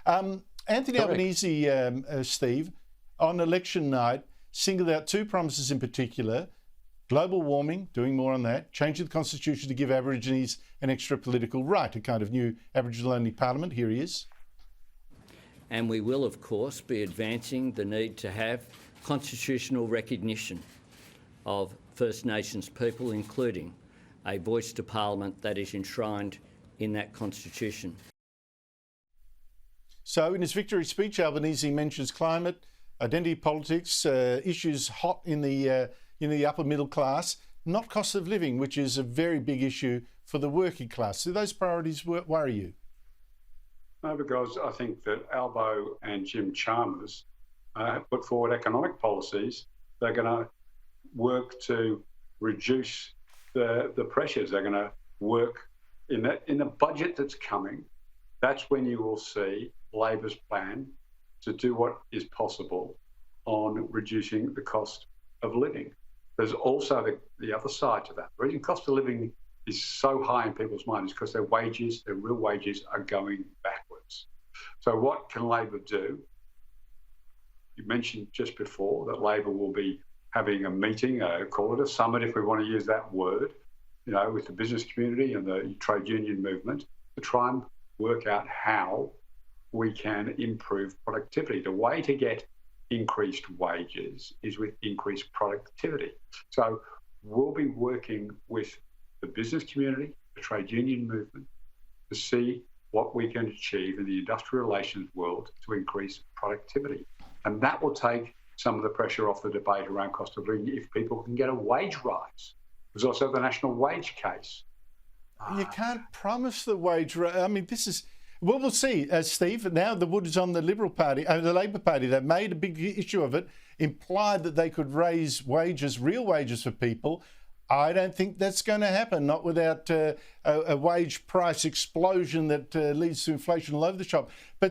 Anthony Correct. Albanese, Steve, on election night, singled out two promises in particular: global warming, doing more on that, changing the constitution to give Aborigines an extra political right, a kind of new Aboriginal-only parliament. Here he is. And we will, of course, be advancing the need to have constitutional recognition of First Nations people, including a voice to Parliament that is enshrined in that constitution. So in his victory speech, Albanese mentions climate, identity politics, issues hot in the upper middle class, not cost of living, which is a very big issue for the working class. Do those priorities worry you? No, because I think that Albo and Jim Chalmers put forward economic policies. They're going to work to reduce the pressures. They're going to work in the budget that's coming. That's when you will see Labor's plan to do what is possible on reducing the cost of living. There's also the other side to that. The reason cost of living is so high in people's minds is because their real wages are going backwards. So what can Labor do? You mentioned just before that Labor will be having a meeting, call it a summit if we want to use that word, with the business community and the trade union movement to try and work out how we can improve productivity. The way to get increased wages is with increased productivity. So we'll be working with the business community, the trade union movement, to see what we can achieve in the industrial relations world to increase productivity. And that will take some of the pressure off the debate around cost of living if people can get a wage rise. There's also the national wage case. You can't promise the wage rise. I mean, this is... Well, we'll see, Steve. Now the wood is on the Liberal Party, the Labor Party. They've made a big issue of it, implied that they could raise wages, real wages for people. I don't think that's going to happen, not without a wage price explosion that leads to inflation all over the shop. But